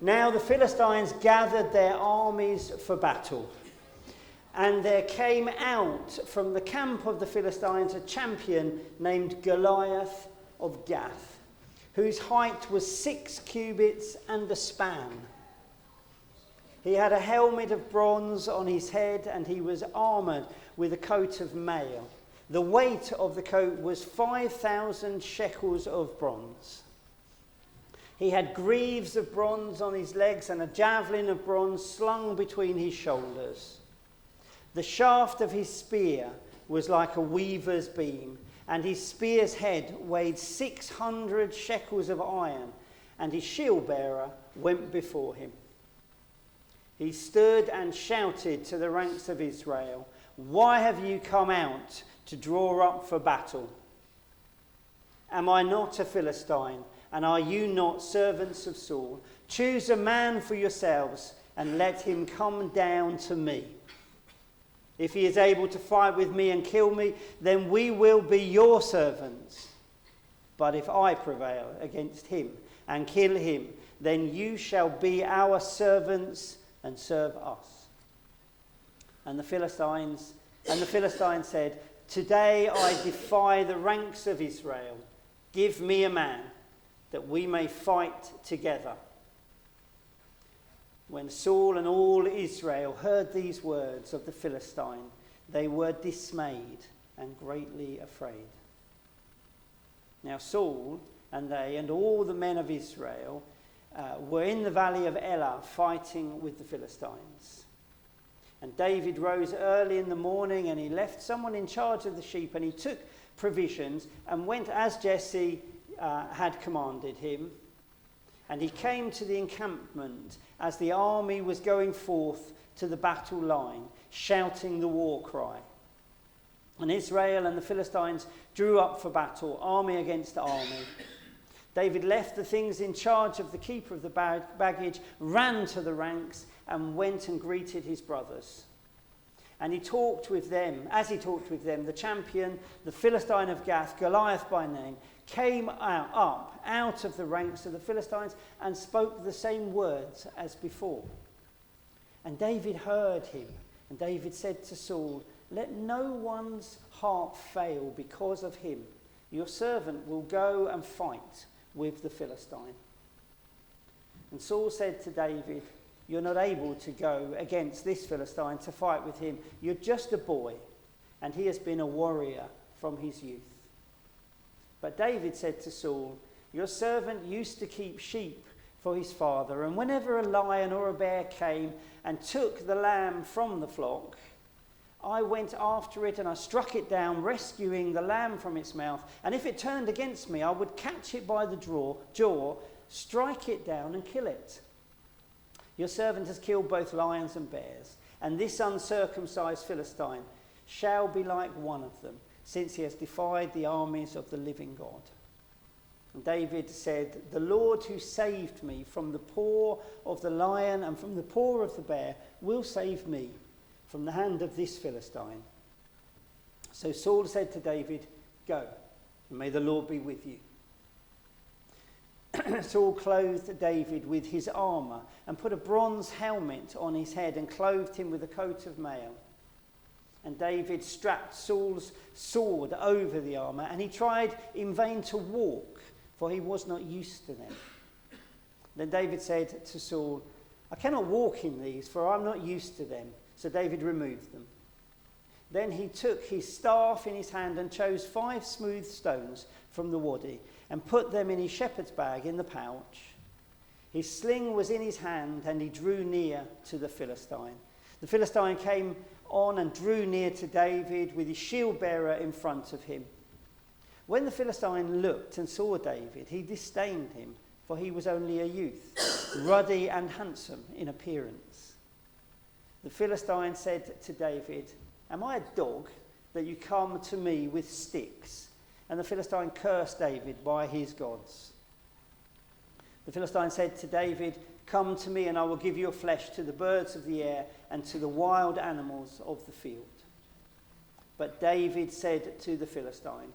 Now the Philistines gathered their armies for battle. And there came out from the camp of the Philistines a champion named Goliath of Gath, whose height was 6 cubits and a span. He had a helmet of bronze on his head, and he was armoured with a coat of mail. The weight of the coat was 5,000 shekels of bronze. He had greaves of bronze on his legs and a javelin of bronze slung between his shoulders. The shaft of his spear was like a weaver's beam, and his spear's head weighed 600 shekels of iron, and his shield bearer went before him. He stood and shouted to the ranks of Israel, "Why have you come out to draw up for battle? Am I not a Philistine, and are you not servants of Saul? Choose a man for yourselves, and let him come down to me. If he is able to fight with me and kill me, then we will be your servants. But if I prevail against him and kill him, then you shall be our servants and serve us." And the Philistines said, "Today I defy the ranks of Israel. Give me a man that we may fight together." When Saul and all Israel heard these words of the Philistine, they were dismayed and greatly afraid. Now Saul and they and all the men of Israel were in the valley of Elah fighting with the Philistines. And David rose early in the morning, and he left someone in charge of the sheep, and he took provisions and went as Jesse had commanded him. And he came to the encampment as the army was going forth to the battle line, shouting the war cry. And Israel and the Philistines drew up for battle, army against army. David left the things in charge of the keeper of the baggage, ran to the ranks, and went and greeted his brothers. And he talked with them. As he talked with them, the champion, the Philistine of Gath, Goliath by name, came up out of the ranks of the Philistines and spoke the same words as before. And David heard him. And David said to Saul, "Let no one's heart fail because of him. Your servant will go and fight with the Philistine." And Saul said to David, "You're not able to go against this Philistine to fight with him. You're just a boy, and he has been a warrior from his youth." But David said to Saul, "Your servant used to keep sheep for his father, and whenever a lion or a bear came and took the lamb from the flock, I went after it and I struck it down, rescuing the lamb from its mouth. And if it turned against me, I would catch it by the jaw, strike it down and kill it. Your servant has killed both lions and bears, and this uncircumcised Philistine shall be like one of them, since he has defied the armies of the living God." And David said, "The Lord who saved me from the paw of the lion and from the paw of the bear will save me from the hand of this Philistine." So Saul said to David, "Go, and may the Lord be with you." Saul clothed David with his armour and put a bronze helmet on his head and clothed him with a coat of mail. And David strapped Saul's sword over the armour, and he tried in vain to walk, for he was not used to them. Then David said to Saul, "I cannot walk in these, for I'm not used to them." So David removed them. Then he took his staff in his hand and chose 5 smooth stones from the wadi and put them in his shepherd's bag in the pouch. His sling was in his hand, and he drew near to the Philistine. The Philistine came on and drew near to David with his shield bearer in front of him. When the Philistine looked and saw David, he disdained him, for he was only a youth, ruddy and handsome in appearance. The Philistine said to David, "Am I a dog that you come to me with sticks?" And the Philistine cursed David by his gods. The Philistine said to David, "Come to me, and I will give your flesh to the birds of the air and to the wild animals of the field." But David said to the Philistine,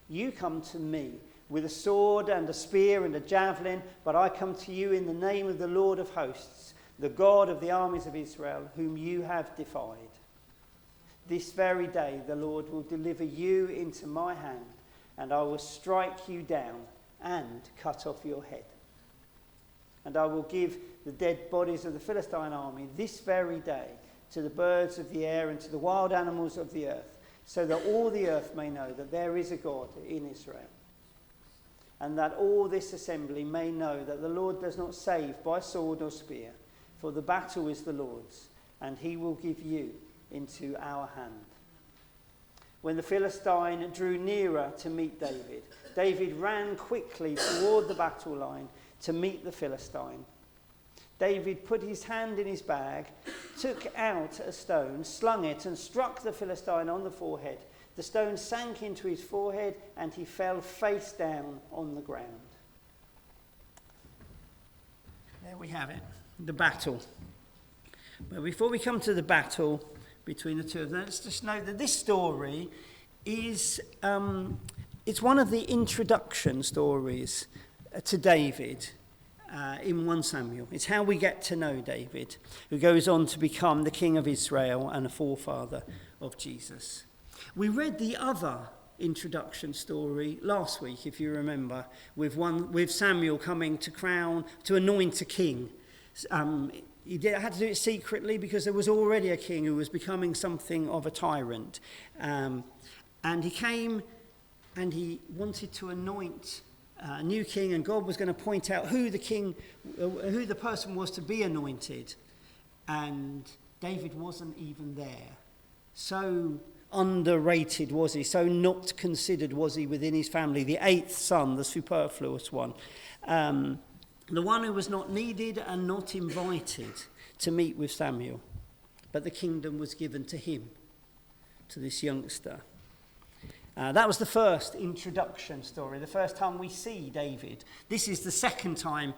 "You come to me, with a sword and a spear and a javelin, but I come to you in the name of the Lord of hosts, the God of the armies of Israel, whom you have defied. This very day the Lord will deliver you into my hand, and I will strike you down and cut off your head. And I will give the dead bodies of the Philistine army this very day to the birds of the air and to the wild animals of the earth, so that all the earth may know that there is a God in Israel. And that all this assembly may know that the Lord does not save by sword or spear, for the battle is the Lord's, and he will give you into our hand. When the Philistine drew nearer to meet David, David ran quickly toward the battle line to meet the Philistine. David put his hand in his bag, took out a stone, slung it, and struck the Philistine on the forehead. The stone sank into his forehead, and he fell face down on the ground. There we have it, the battle. But before we come to the battle between the two of them, let's just note that this story is it's one of the introduction stories to David in 1 Samuel. It's how we get to know David, who goes on to become the king of Israel and a forefather of Jesus. We read the other introduction story last week, if you remember, with Samuel coming to anoint a king. He had to do it secretly because there was already a king who was becoming something of a tyrant. And he came and he wanted to anoint a new king, and God was going to point out who the person was to be anointed. And David wasn't even there. So underrated was he, so not considered was he within his family, the 8th son, the superfluous one, the one who was not needed and not invited to meet with Samuel. But the kingdom was given to him, to this youngster. That was the first introduction story, the first time we see David. This is the second time.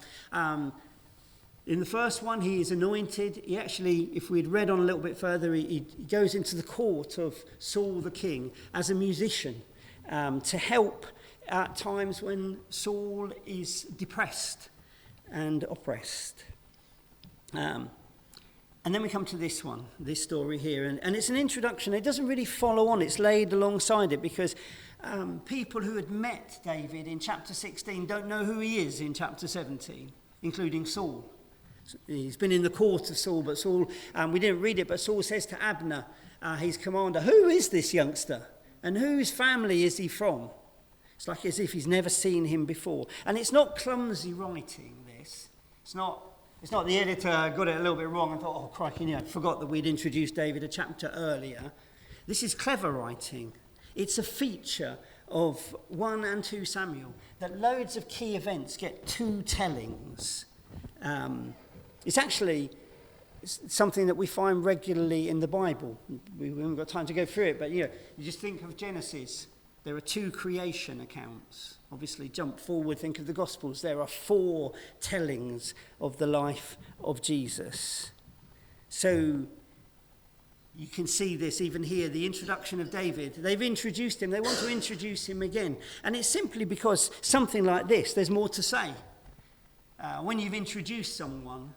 In the first one, he is anointed. He actually, if we'd read on a little bit further, he goes into the court of Saul the king as a musician to help at times when Saul is depressed and oppressed. And then we come to this one, this story here. And it's an introduction. It doesn't really follow on. It's laid alongside it because people who had met David in chapter 16 don't know who he is in chapter 17, including Saul. He's been in the court of Saul, but Saul, we didn't read it, but Saul says to Abner, his commander, who is this youngster? And whose family is he from? It's like as if he's never seen him before. And it's not clumsy writing, this. It's not the editor got it a little bit wrong and thought, oh, crikey, forgot that we'd introduced David a chapter earlier. This is clever writing. It's a feature of 1 and 2 Samuel that loads of key events get 2 tellings. It's actually something that we find regularly in the Bible. We haven't got time to go through it, but you just think of Genesis. There are 2 creation accounts. Obviously, jump forward, think of the Gospels. There are 4 tellings of the life of Jesus. So you can see this even here, the introduction of David. They've introduced him. They want to introduce him again. And it's simply because something like this, there's more to say. When you've introduced someone,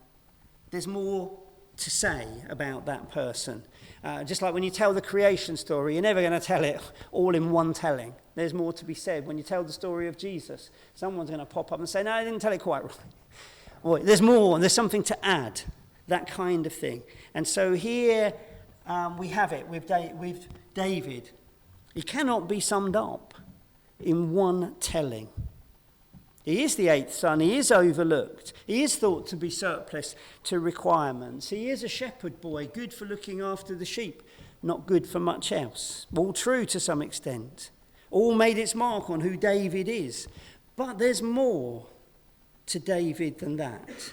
there's more to say about that person. Just like when you tell the creation story, you're never going to tell it all in one telling. There's more to be said. When you tell the story of Jesus, someone's going to pop up and say, no, I didn't tell it quite right. Or there's more, and there's something to add, that kind of thing. And so here we have it with David. He cannot be summed up in one telling. He is the 8th son. He is overlooked. He is thought to be surplus to requirements. He is a shepherd boy, good for looking after the sheep, not good for much else. All true to some extent. All made its mark on who David is. But there's more to David than that.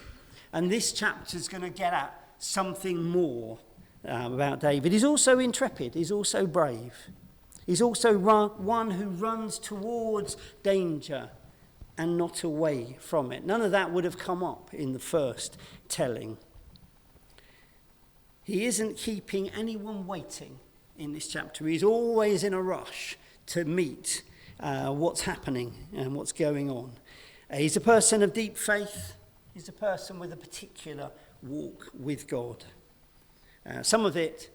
And this chapter is going to get at something more about David. He's also intrepid. He's also brave. He's also one who runs towards danger and not away from it. None of that would have come up in the first telling. He isn't keeping anyone waiting in this chapter. He's always in a rush to meet what's happening and what's going on. He's a person of deep faith. He's a person with a particular walk with God. Some of it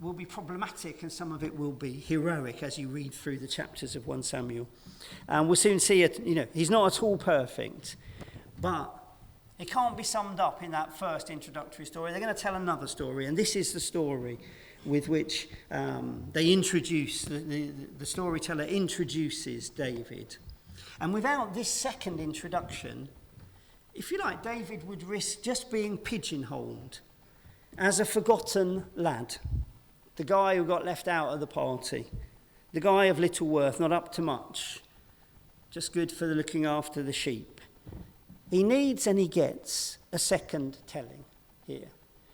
will be problematic and some of it will be heroic as you read through the chapters of 1 Samuel. And we'll soon see it, he's not at all perfect, but it can't be summed up in that first introductory story. They're going to tell another story, and this is the story with which they introduce, the storyteller introduces David. And without this second introduction, if you like, David would risk just being pigeonholed as a forgotten lad, the guy who got left out of the party, the guy of little worth, not up to much, just good for the looking after the sheep. He needs and he gets a second telling here.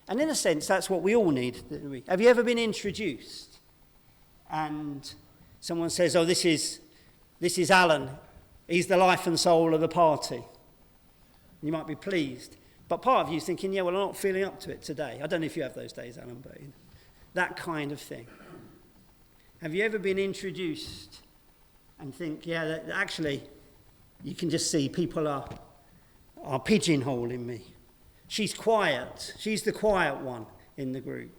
And in a sense, that's what we all need. Have you ever been introduced and someone says, oh, this is Alan. He's the life and soul of the party. You might be pleased. But part of you is thinking, yeah, well, I'm not feeling up to it today. I don't know if you have those days, Alan, but that kind of thing. Have you ever been introduced and think, yeah, that actually, you can just see people are pigeonholing me. She's quiet. She's the quiet one in the group.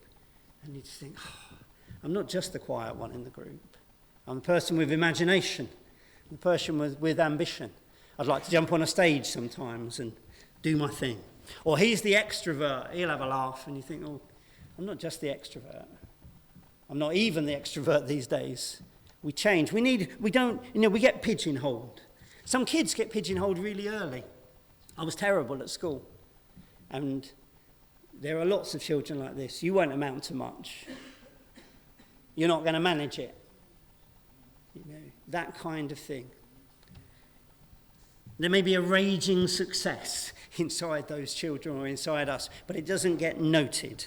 And you just think, oh, I'm not just the quiet one in the group. I'm the person with imagination, the person with ambition. I'd like to jump on a stage sometimes and do my thing. Or he's the extrovert. He'll have a laugh and you think, oh, I'm not just the extrovert. I'm not even the extrovert these days. We change. We get pigeonholed. Some kids get pigeonholed really early. I was terrible at school. And there are lots of children like this. You won't amount to much. You're not going to manage it. That kind of thing. There may be a raging success inside those children or inside us, but it doesn't get noted.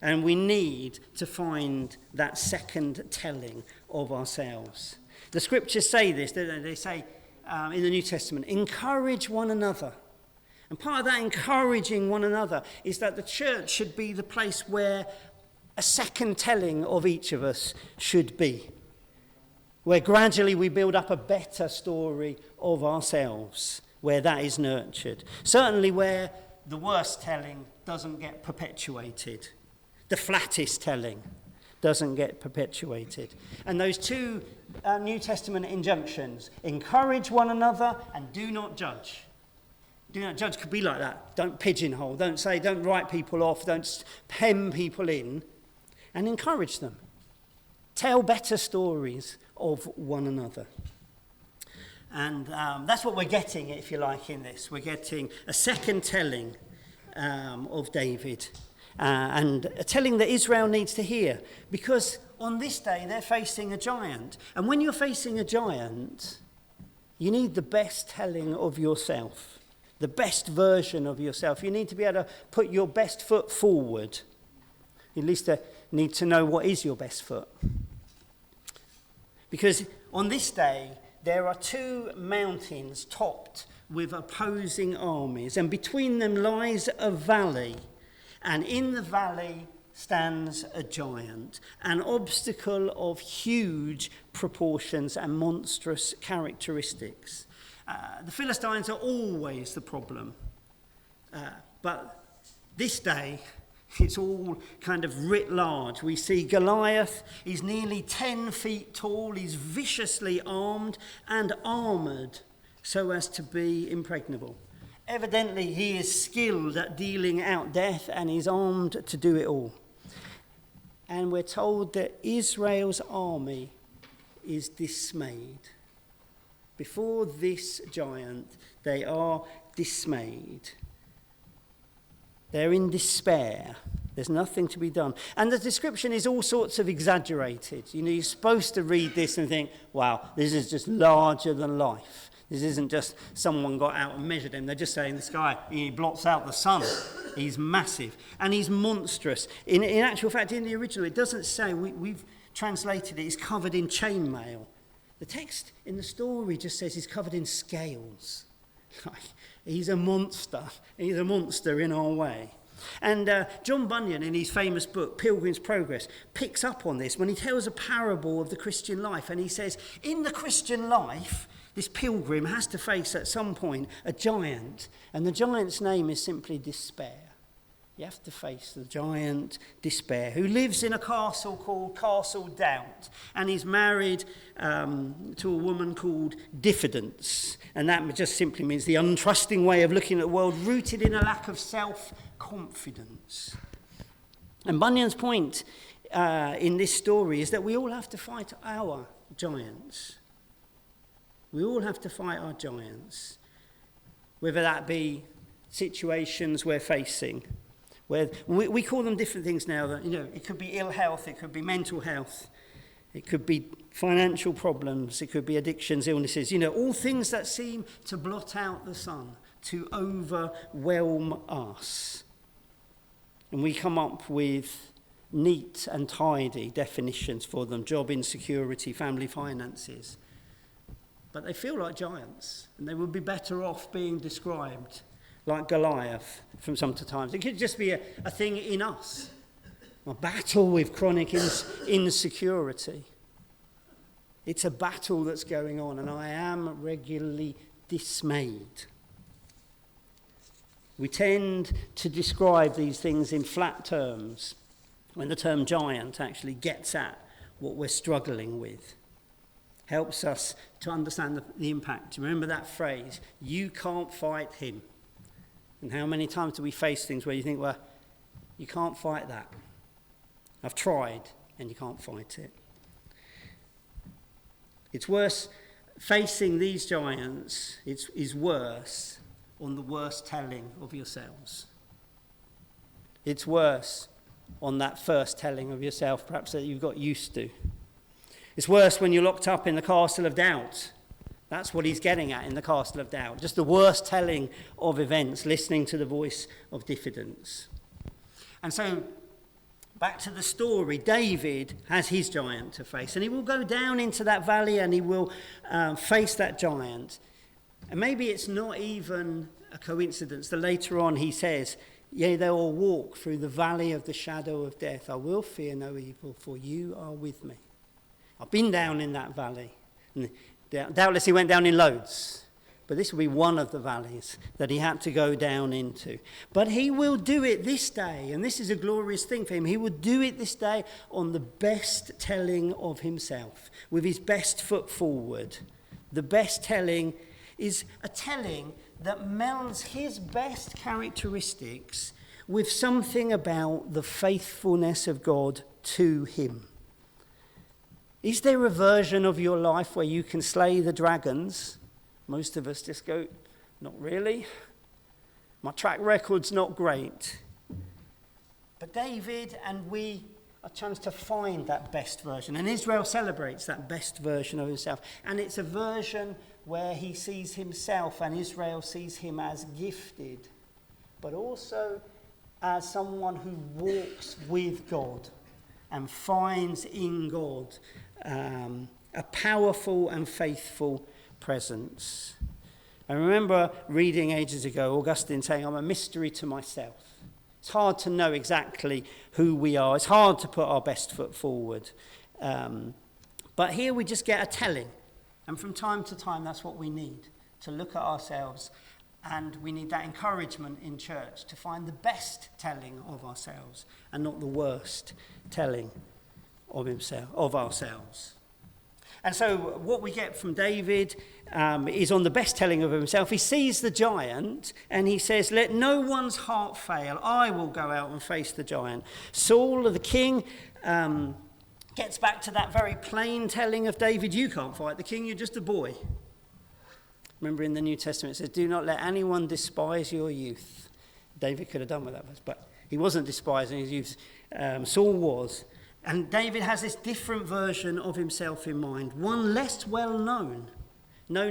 And we need to find that second telling of ourselves. The scriptures say this, don't they? They say in the New Testament, encourage one another. And part of that encouraging one another is that the church should be the place where a second telling of each of us should be. Where gradually we build up a better story of ourselves, where that is nurtured. Certainly where the worst telling doesn't get perpetuated. The flattest telling doesn't get perpetuated. And those two New Testament injunctions, encourage one another and do not judge. Do not judge could be like that. Don't pigeonhole, don't write people off, don't hem people in, and encourage them. Tell better stories of one another. And that's what we're getting, if you like, in this. We're getting a second telling of David, and a telling that Israel needs to hear, because on this day they're facing a giant. And when you're facing a giant, you need the best telling of yourself, the best version of yourself. You need to be able to put your best foot forward. You at least need to know what is your best foot. Because on this day, there are two mountains topped with opposing armies, and between them lies a valley, and in the valley stands a giant, an obstacle of huge proportions and monstrous characteristics. The Philistines are always the problem, but this day, it's all kind of writ large. We see Goliath, he's nearly 10 feet tall, he's viciously armed and armoured so as to be impregnable. Evidently, he is skilled at dealing out death and he's armed to do it all. And we're told that Israel's army is dismayed. Before this giant, they are dismayed. They're in despair. There's nothing to be done. And the description is all sorts of exaggerated. You're supposed to read this and think, wow, this is just larger than life. This isn't just someone got out and measured him. They're just saying this guy, he blots out the sun. He's massive. And he's monstrous. In actual fact, in the original, it doesn't say, we've translated it, he's covered in chainmail. The text in the story just says he's covered in scales. He's a monster. He's a monster in our way. And John Bunyan, in his famous book, Pilgrim's Progress, picks up on this when he tells a parable of the Christian life. And he says, in the Christian life, this pilgrim has to face at some point a giant. And the giant's name is simply despair. You have to face the giant despair, who lives in a castle called Castle Doubt, and is married to a woman called Diffidence. And that just simply means the untrusting way of looking at the world, rooted in a lack of self-confidence. And Bunyan's point in this story is that we all have to fight our giants. We all have to fight our giants, whether that be situations we're facing, where we call them different things now. That, it could be ill health, it could be mental health, it could be financial problems, it could be addictions, illnesses, all things that seem to blot out the sun, to overwhelm us. And we come up with neat and tidy definitions for them: job insecurity, family finances. But they feel like giants, and they would be better off being described like Goliath from some to times. It could just be a thing in us, a battle with chronic insecurity. It's a battle that's going on, and I am regularly dismayed. We tend to describe these things in flat terms, when the term giant actually gets at what we're struggling with. Helps us to understand the impact. Remember that phrase, you can't fight him. And how many times do we face things where you think, well, you can't fight that. I've tried, and you can't fight it. It's worse, facing these giants is worse on the worst telling of yourselves. It's worse on that first telling of yourself, perhaps that you've got used to. It's worse when you're locked up in the castle of doubt. That's what he's getting at in the castle of doubt. Just the worst telling of events, listening to the voice of diffidence. And so, back to the story, David has his giant to face. And he will go down into that valley and he will face that giant. And maybe it's not even a coincidence that later on he says, yea, they will walk through the valley of the shadow of death. I will fear no evil, for you are with me. I've been down in that valley. And doubtless he went down in loads, but this will be one of the valleys that he had to go down into. But he will do it this day, and this is a glorious thing for him. He will do it this day on the best telling of himself, with his best foot forward. The best telling is a telling that melds his best characteristics with something about the faithfulness of God to him. Is there a version of your life where you can slay the dragons? Most of us just go, not really. My track record's not great. But David and we are challenged to find that best version. And Israel celebrates that best version of himself. And it's a version where he sees himself and Israel sees him as gifted, but also as someone who walks with God and finds in God a powerful and faithful presence. I remember reading ages ago Augustine saying, I'm a mystery to myself. It's hard to know exactly who we are. It's hard to put our best foot forward. But here we just get a telling. And from time to time, that's what we need, to look at ourselves. And we need that encouragement in church to find the best telling of ourselves and not the worst telling of ourselves. And so what we get from David is on the best telling of himself. He sees the giant and he says, let no one's heart fail. I will go out and face the giant. Saul, the king, gets back to that very plain telling of David. You can't fight the king, you're just a boy. Remember in the New Testament it says, do not let anyone despise your youth. David could have done with that verse, but he wasn't despising his youth. Saul was. And David has this different version of himself in mind, one less well known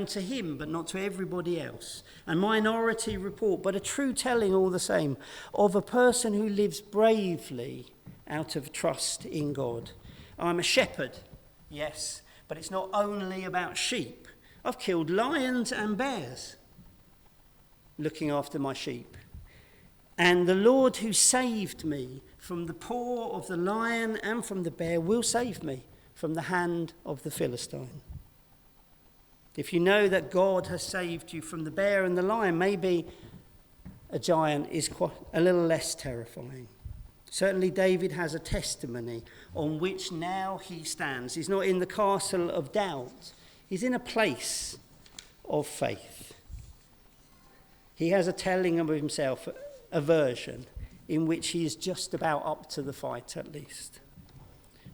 to him but not to everybody else. A minority report, but a true telling all the same, of a person who lives bravely out of trust in God. I'm a shepherd, yes, but it's not only about sheep. I've killed lions and bears looking after my sheep. And the Lord who saved me from the paw of the lion and from the bear will save me from the hand of the Philistine. If you know that God has saved you from the bear and the lion, maybe a giant is quite a little less terrifying. Certainly David has a testimony on which now he stands. He's not in the castle of doubt. He's in a place of faith. He has a telling of himself, a version in which he is just about up to the fight at least,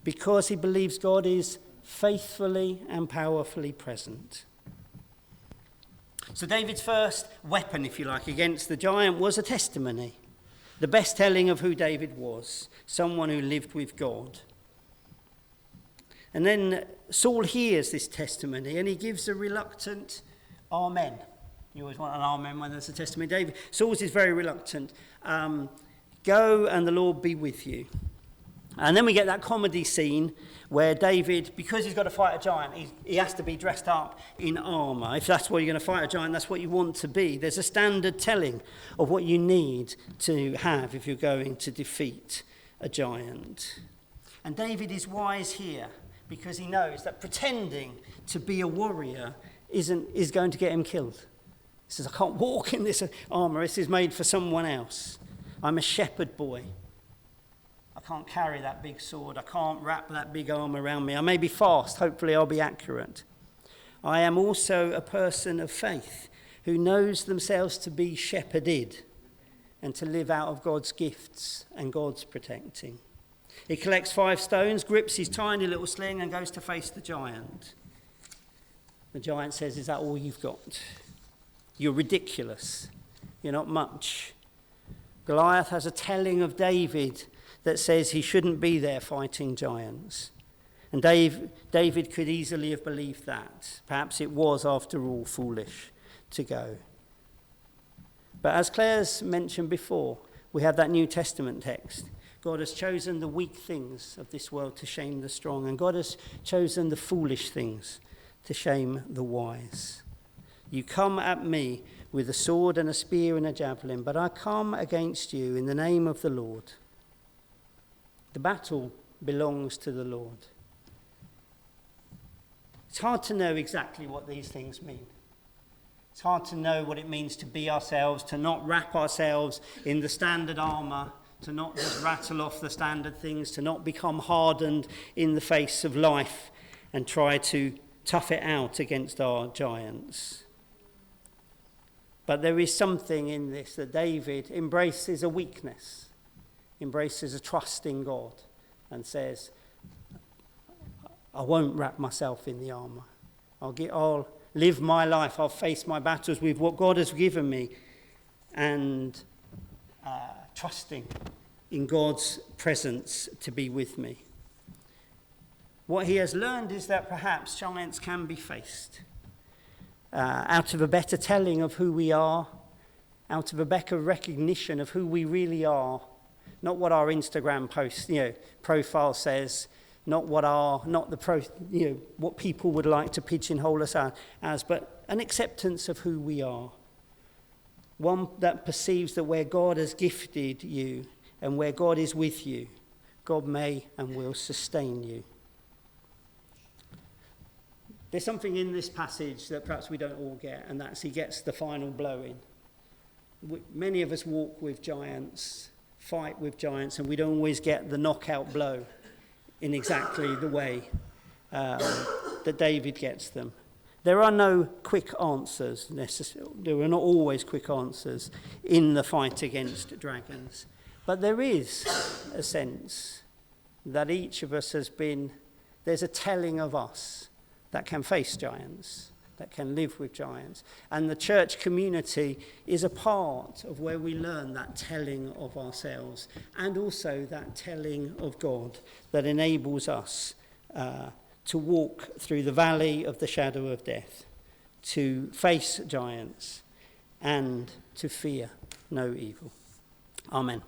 because he believes God is faithfully and powerfully present. So David's first weapon, if you like, against the giant was a testimony. The best telling of who David was, someone who lived with God. And then Saul hears this testimony and he gives a reluctant amen. You always want an amen when there's a testimony. Saul's is very reluctant. Go and the Lord be with you. And then we get that comedy scene where David, because he's got to fight a giant, he has to be dressed up in armour. If that's what you're going to fight a giant, that's what you want to be. There's a standard telling of what you need to have if you're going to defeat a giant. And David is wise here because he knows that pretending to be a warrior is going to get him killed. He says, I can't walk in this armour. This is made for someone else. I'm a shepherd boy. I can't carry that big sword. I can't wrap that big arm around me. I may be fast. Hopefully I'll be accurate. I am also a person of faith who knows themselves to be shepherded and to live out of God's gifts and God's protecting. He collects 5 stones, grips his tiny little sling and goes to face the giant. The giant says, is that all you've got? You're ridiculous. You're not much. Goliath has a telling of David that says he shouldn't be there fighting giants. And David could easily have believed that. Perhaps it was, after all, foolish to go. But as Claire's mentioned before, we have that New Testament text. God has chosen the weak things of this world to shame the strong, and God has chosen the foolish things to shame the wise. You come at me with a sword and a spear and a javelin, but I come against you in the name of the Lord. The battle belongs to the Lord. It's hard to know exactly what these things mean. It's hard to know what it means to be ourselves, to not wrap ourselves in the standard armour, to not just rattle off the standard things, to not become hardened in the face of life and try to tough it out against our giants. But there is something in this that David embraces a weakness, embraces a trust in God, and says, I won't wrap myself in the armour. I'll live my life, I'll face my battles with what God has given me, and trusting in God's presence to be with me. What he has learned is that perhaps giants can be faced out of a better telling of who we are, out of a better recognition of who we really are. Not what our Instagram post, profile says, what people would like to pigeonhole us as, but an acceptance of who we are. One that perceives that where God has gifted you and where God is with you, God may and will sustain you. There's something in this passage that perhaps we don't all get, and that's he gets the final blow in. Many of us walk with giants, fight with giants, and we don't always get the knockout blow in exactly the way that David gets them. There are no quick answers necessarily. There are not always quick answers in the fight against dragons. But there is a sense that each of us there's a telling of us that can face giants, that can live with giants. And the church community is a part of where we learn that telling of ourselves and also that telling of God that enables us to walk through the valley of the shadow of death, to face giants and to fear no evil. Amen.